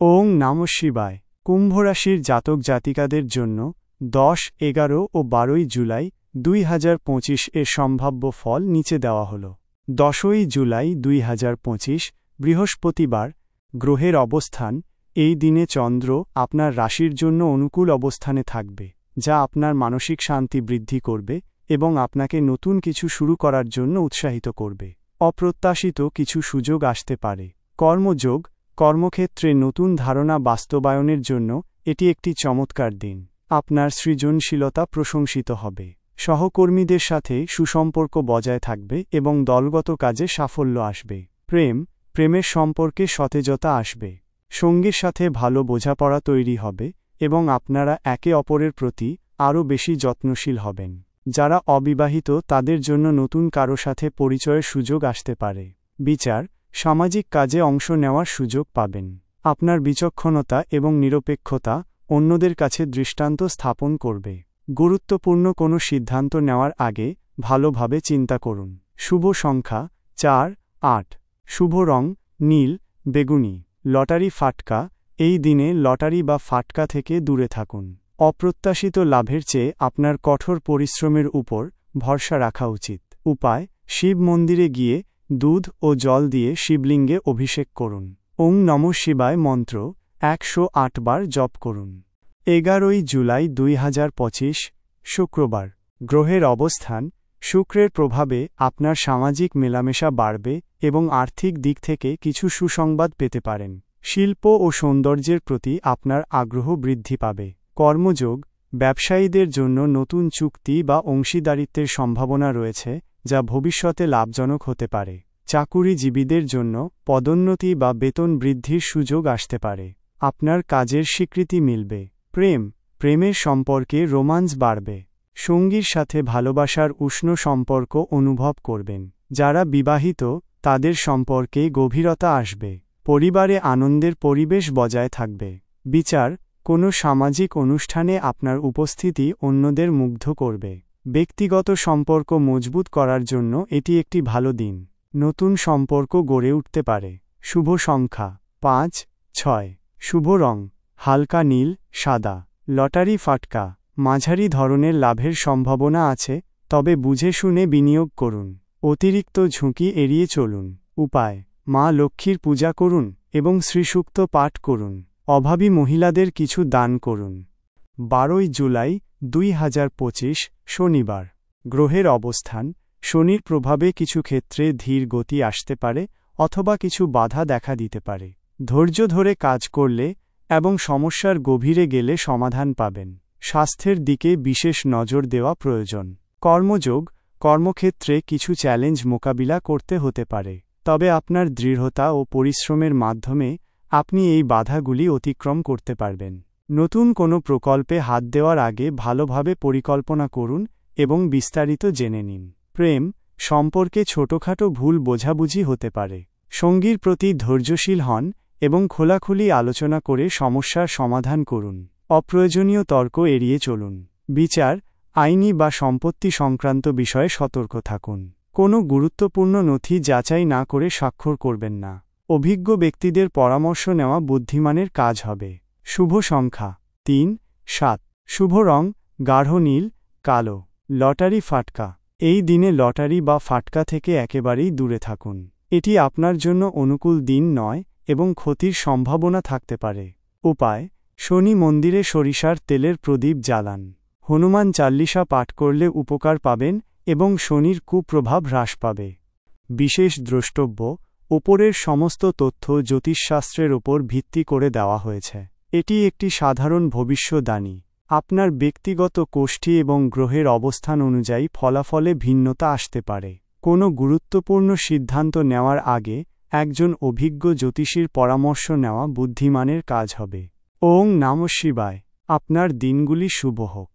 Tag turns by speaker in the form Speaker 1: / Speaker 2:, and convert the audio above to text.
Speaker 1: ওং নমঃ শিবায়। কুম্ভ রাশির জাতক জাতিকাদের জন্য 10, 11 ও 12 জুলাই 2025 এর সম্ভাব্য ফল নিচে দেওয়া হল। 10 জুলাই 2025 বৃহস্পতিবার। গ্রহের অবস্থান। এই দিনে চন্দ্র আপনার রাশির জন্য অনুকূল অবস্থানে থাকবে, যা আপনার মানসিক শান্তি বৃদ্ধি করবে এবং আপনাকে নতুন কিছু শুরু করার জন্য উৎসাহিত করবে। অপ্রত্যাশিত কিছু সুযোগ আসতে পারে। কর্মযোগ। কর্মক্ষেত্রে নতুন ধারণা বাস্তবায়নের জন্য এটি একটি চমৎকার দিন। আপনার সৃজনশীলতা প্রশংসিত হবে। সহকর্মীদের সাথে সুসম্পর্ক বজায় থাকবে এবং দলগত কাজে সাফল্য আসবে। প্রেমের সম্পর্কে সতেজতা আসবে। সঙ্গীর সাথে ভালো বোঝাপড়া তৈরি হবে এবং আপনারা একে অপরের প্রতি আরও বেশি যত্নশীল হবেন। যারা অবিবাহিত তাদের জন্য নতুন কারো সাথে পরিচয়ের সুযোগ আসতে পারে। বিচার। সামাজিক কাজে অংশ নেওয়ার সুযোগ পাবেন। আপনার বিচক্ষণতা এবং নিরপেক্ষতা অন্যদের কাছে দৃষ্টান্ত স্থাপন করবে। গুরুত্বপূর্ণ কোনো সিদ্ধান্ত নেওয়ার আগে ভালোভাবে চিন্তা করুন। শুভ সংখ্যা 4, 8। শুভ রং নীল, বেগুনি। লটারি ফাটকা। এই দিনে লটারি বা ফাটকা থেকে দূরে থাকুন। অপ্রত্যাশিত লাভের চেয়ে আপনার কঠোর পরিশ্রমের উপর ভরসা রাখা উচিত। উপায়। শিব মন্দিরে গিয়ে দুধ ও জল দিয়ে শিবলিঙ্গে অভিষেক করুন। ওং নমঃ শিবায় মন্ত্র 108 বার জপ করুন। 11 জুলাই 2025 শুক্রবার। গ্রহের অবস্থান। শুক্রের প্রভাবে আপনার সামাজিক মেলামেশা বাড়বে এবং আর্থিক দিক থেকে কিছু সুসংবাদ পেতে পারেন। শিল্প ও সৌন্দর্যের প্রতি আপনার আগ্রহ বৃদ্ধি পাবে। কর্মযোগ। ব্যবসায়ীদের জন্য নতুন চুক্তি বা অংশীদারিত্বের সম্ভাবনা রয়েছে, যা ভবিষ্যতে লাভজনক হতে পারে। চাকুরিজীবীদের জন্য পদোন্নতি বা বেতন বৃদ্ধির সুযোগ আসতে পারে। আপনার কাজের স্বীকৃতি মিলবে। প্রেমের সম্পর্কে রোমান্স বাড়বে। সঙ্গীর সাথে ভালোবাসার উষ্ণ সম্পর্ক অনুভব করবেন। যারা বিবাহিত তাদের সম্পর্কে গভীরতা আসবে। পরিবারে আনন্দের পরিবেশ বজায় থাকবে। বিচার। কোনো সামাজিক অনুষ্ঠানে আপনার উপস্থিতি অন্যদের মুগ্ধ করবে। ব্যক্তিগত সম্পর্ক মজবুত করার জন্য এটি একটি ভালো দিন। নতুন সম্পর্ক গড়ে উঠতে পারে। শুভ সংখ্যা 5, 6। শুভ রং হালকা নীল, সাদা। লটারি ফাটকা। মাঝারি ধরনের লাভের সম্ভাবনা আছে, তবে বুঝে শুনে বিনিয়োগ করুন। অতিরিক্ত ঝুঁকি এড়িয়ে চলুন। উপায়। মা লক্ষ্মীর পূজা করুন এবং শ্রীসূক্ত পাঠ করুন। অভাবী মহিলাদের কিছু দান করুন। 12 জুলাই 2025 শনিবার। গ্রহের অবস্থান। শনির প্রভাবে কিছু ক্ষেত্রে ধীর গতি আসতে পারে অথবা কিছু বাধা দেখা দিতে পারে। ধৈর্য ধরে কাজ করলে এবং সমস্যার গভীরে গেলে সমাধান পাবেন। স্বাস্থ্যের দিকে বিশেষ নজর দেওয়া প্রয়োজন। কর্মযোগ। কর্মক্ষেত্রে কিছু চ্যালেঞ্জ মোকাবিলা করতে হতে পারে, তবে আপনার দৃঢ়তা ও পরিশ্রমের মাধ্যমে আপনি এই বাধাগুলি অতিক্রম করতে পারবেন। নতুন কোনো প্রকল্পে হাত দেওয়ার আগে ভালোভাবে পরিকল্পনা করুন এবং বিস্তারিত জেনে নিন। সম্পর্কে ছোটখাটো ভুল বোঝাবুঝি হতে পারে। সঙ্গীর প্রতি ধৈর্যশীল হন এবং খোলাখুলি আলোচনা করে সমস্যার সমাধান করুন। অপ্রয়োজনীয় তর্ক এড়িয়ে চলুন। বিচার। আইনি বা সম্পত্তি সংক্রান্ত বিষয়ে সতর্ক থাকুন। কোনো গুরুত্বপূর্ণ নথি যাচাই না করে স্বাক্ষর করবেন না। অভিজ্ঞ ব্যক্তিদের পরামর্শ নেওয়া বুদ্ধিমানের কাজ হবে। শুভ সংখ্যা 3, 7। শুভ রং গাঢ় নীল, কালো। লটারি ফাটকা। এই দিনে লটারি বা ফাটকা থেকে একেবারেই দূরে থাকুন। এটি আপনার জন্য অনুকূল দিন নয় এবং ক্ষতির সম্ভাবনা থাকতে পারে। উপায়। শনি মন্দিরে সরিষার তেলের প্রদীপ জ্বালান। হনুমান চাল্লিশা পাঠ করলে উপকার পাবেন এবং শনির কুপ্রভাব হ্রাস পাবে। বিশেষ দ্রষ্টব্য। ওপরের সমস্ত তথ্য জ্যোতিষশাস্ত্রের ওপর ভিত্তি করে দেওয়া হয়েছে। এটি একটি সাধারণ ভবিষ্যদ্বাণী। আপনার ব্যক্তিগত কোষ্ঠী এবং গ্রহের অবস্থান অনুযায়ী ফলাফলে ভিন্নতা আসতে পারে। কোনো গুরুত্বপূর্ণ সিদ্ধান্ত নেওয়ার আগে একজন অভিজ্ঞ জ্যোতিষীর পরামর্শ নেওয়া বুদ্ধিমানের কাজ হবে। ওং নমঃ শিবায়। আপনার দিনগুলি শুভ হোক।